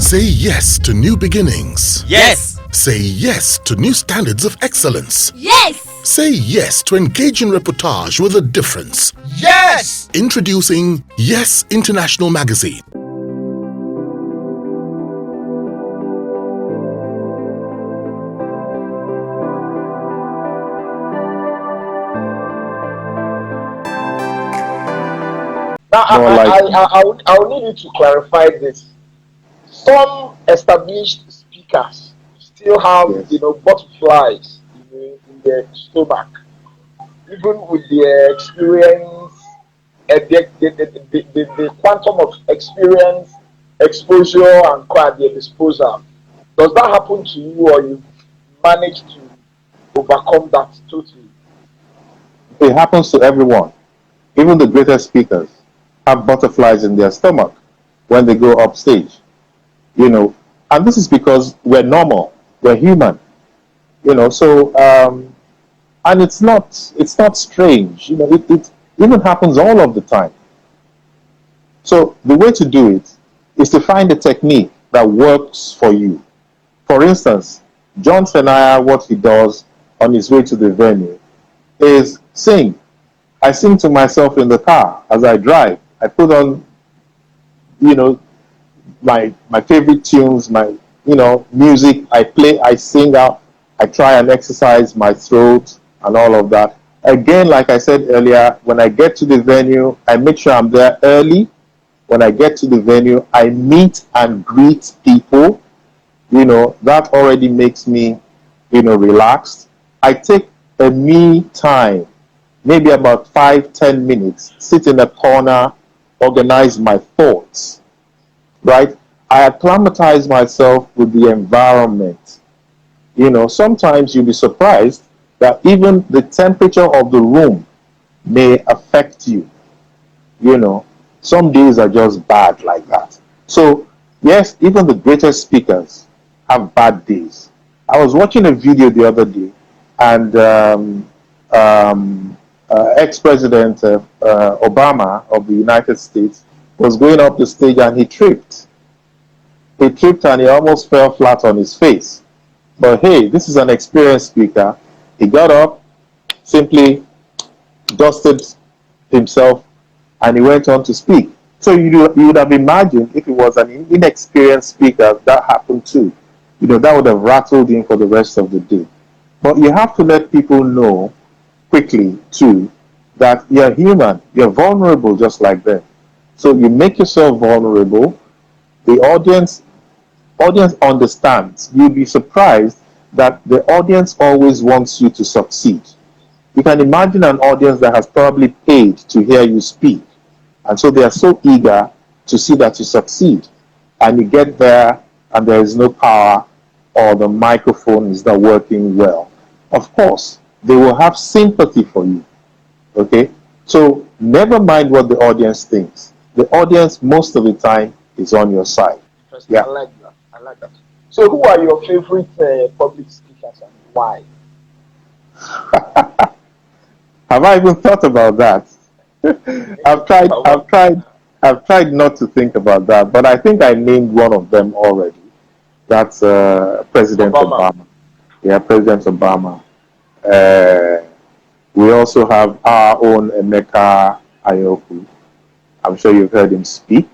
Say yes to new beginnings. Yes. Say yes to new standards of excellence. Yes. Say yes to engaging reportage with a difference. Yes. Introducing Yes International Magazine. Now, I'll need you to clarify this. Some established speakers still have, butterflies in their stomach, even with their experience, the quantum of experience, exposure, and at their disposal. Does that happen to you, or you manage to overcome that totally? It happens to everyone. Even the greatest speakers have butterflies in their stomach when they go up stage. And this is because we're normal, we're human. And it's not strange. It even happens all of the time. So the way to do it is to find a technique that works for you. For instance, John Senaya, what he does on his way to the venue is sing. I sing to myself in the car as I drive. I put on, my favorite tunes, my music. I play, I sing out. I try and exercise my throat and all of that. Again, like I said earlier, when I get to the venue, I make sure I'm there early. When I get to the venue, I meet and greet people. That already makes me, relaxed. I take a me time, maybe about 5-10 minutes, sit in a corner, organize my thoughts, right? I acclimatize myself with the environment. Sometimes you'll be surprised that even the temperature of the room may affect you. Some days are just bad like that. So, yes, even the greatest speakers have bad days. I was watching a video the other day, and ex-president Obama of the United States was going up the stage and he tripped. He tripped and he almost fell flat on his face. But hey, this is an experienced speaker. He got up, simply dusted himself, and he went on to speak. So you would have imagined if it was an inexperienced speaker that happened too, that would have rattled him for the rest of the day. But you have to let people know quickly too that you're human, you're vulnerable just like them. So you make yourself vulnerable. The audience understands. You'll be surprised that the audience always wants you to succeed. You can imagine an audience that has probably paid to hear you speak, and so they are so eager to see that you succeed. And you get there and there is no power, or the microphone is not working well. Of course, they will have sympathy for you. Okay? So never mind what the audience thinks. The audience, most of the time, is on your side. Yeah. I like that. So who are your favorite public speakers and why? Have I even thought about that? I've tried not to think about that, but I think I named one of them already. That's President Obama. Yeah, President Obama. We also have our own Emeka Ayoku. I'm sure you've heard him speak.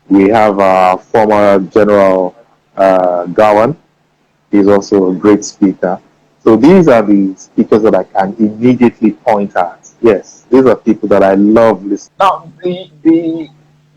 We have our former General Gowan. He's also a great speaker. So these are the speakers that I can immediately point at. Yes, these are people that I love listening. Now,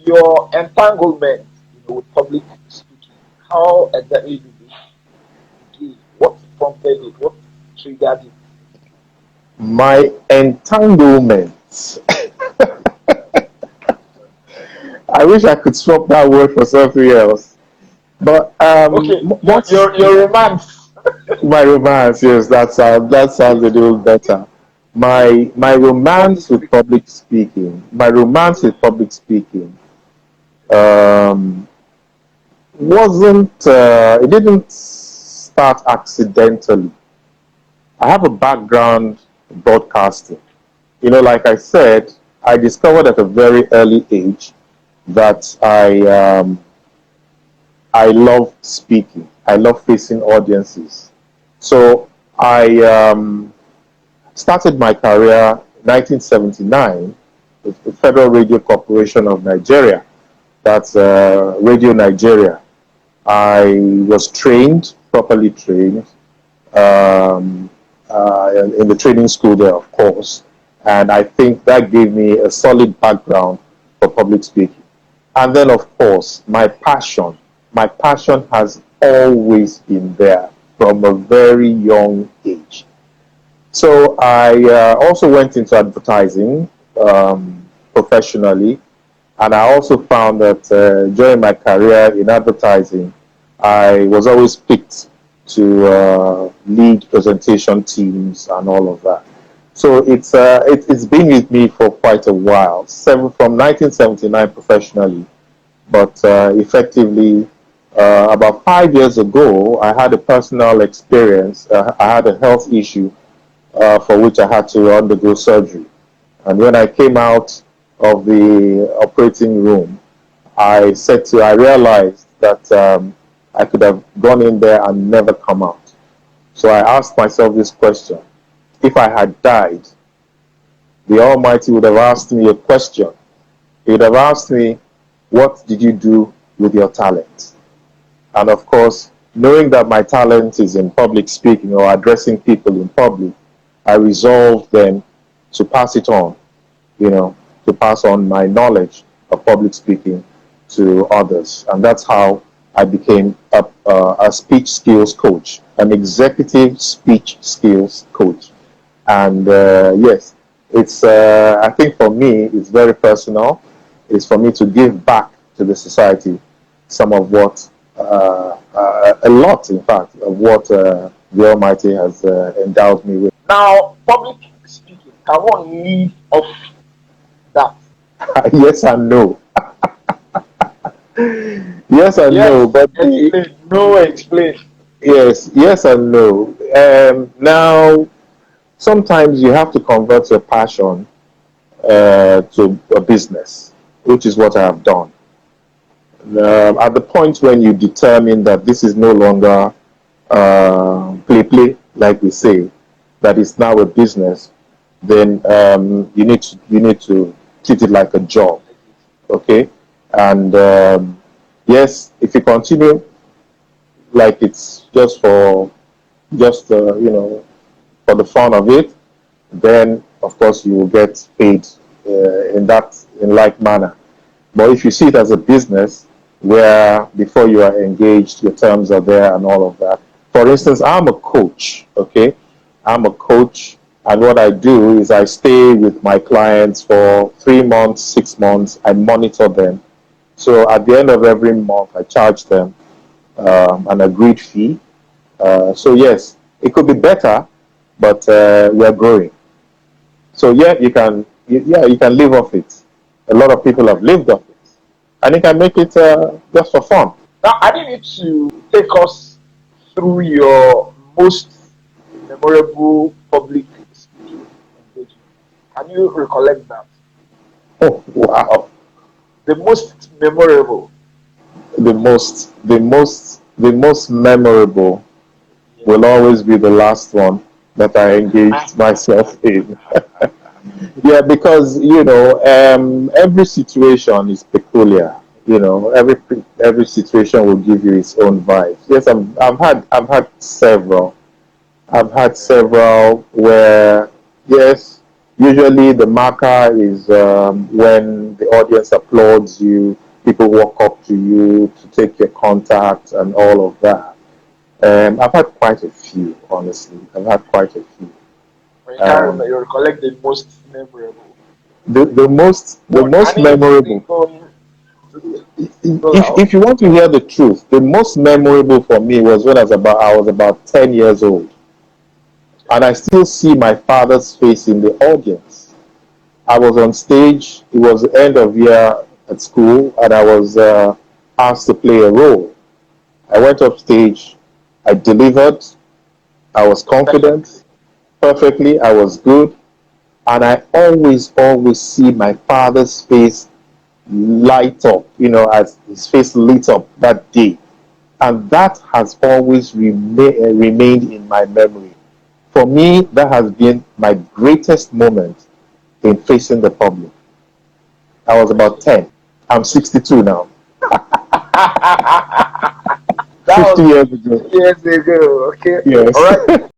your entanglement with public speaking, how exactly did it begin? What prompted it? What triggered it? My entanglement. I wish I could swap that word for something else. But okay, what's your romance? My romance, yes, that sounds a little better. My romance with public speaking. Wasn't it didn't start accidentally. I have a background in broadcasting. Like I said, I discovered at a very early age that I love speaking. I love facing audiences. So I started my career in 1979 with the Federal Radio Corporation of Nigeria. That's Radio Nigeria. I was trained, properly trained, um, in the training school there, of course. And I think that gave me a solid background for public speaking. And then, of course, my passion has always been there from a very young age. So I also went into advertising professionally, and I also found that during my career in advertising, I was always picked to lead presentation teams and all of that. So it's been with me for quite a while, from 1979 professionally, but effectively about 5 years ago, I had a personal experience. I had a health issue for which I had to undergo surgery. And when I came out of the operating room, I realized that I could have gone in there and never come out. So I asked myself this question: if I had died, the Almighty would have asked me a question. He would have asked me, "What did you do with your talent?" And of course, knowing that my talent is in public speaking or addressing people in public, I resolved then to pass it on, you know, to pass on my knowledge of public speaking to others. And that's how I became a speech skills coach, an executive speech skills coach. And yes, I think for me, it's very personal. It's for me to give back to the society some of what, a lot, in fact, of what the Almighty has endowed me with. Now, public speaking, can one live off that? Yes and no. Yes and no, Yes, but explain. No, explain. yes and no. Now, sometimes you have to convert your passion to a business, which is what I have done. At the point when you determine that this is no longer play, like we say, that it's now a business, then you need to treat it like a job, okay? And yes, if you continue like it's just for the fun of it, then of course you will get paid in like manner. But if you see it as a business where before you are engaged, your terms are there and all of that. For instance, I'm a coach, okay? I'm a coach, and what I do is I stay with my clients for 3 months, 6 months. I monitor them. So at the end of every month, I charge them an agreed fee. So yes, it could be better, but we're growing. So yeah, you can live off it. A lot of people have lived off it, and you can make it just for fun. Now, I need you to take us through your most memorable public speaking engagement. Can you recollect that? Oh wow! The most memorable. The most memorable will always be the last one that I engaged myself in. Yeah, because every situation is peculiar. Every situation will give you its own vibes. Yes, I've had several. I've had several where, yes, usually the marker is when the audience applauds you, people walk up to you to take your contact and all of that. I've had quite a few, honestly. I've had quite a few. When you can't remember, Um, you recollect the most memorable. the But most can you memorable, think on to single out? if you want to hear the truth, the most memorable for me was when I was about 10 years old, and I still see my father's face in the audience. I was on stage. It was the end of year at school, and I was asked to play a role. I went up stage. I delivered. I was confident, perfectly. I was good, and I always see my father's face light up. As his face lit up that day. And that has always remained in my memory. For me, that has been my greatest moment in facing the public. I was about 10. I'm 62 now. That 50 was years 50 ago. years ago. Okay. Yes. All right.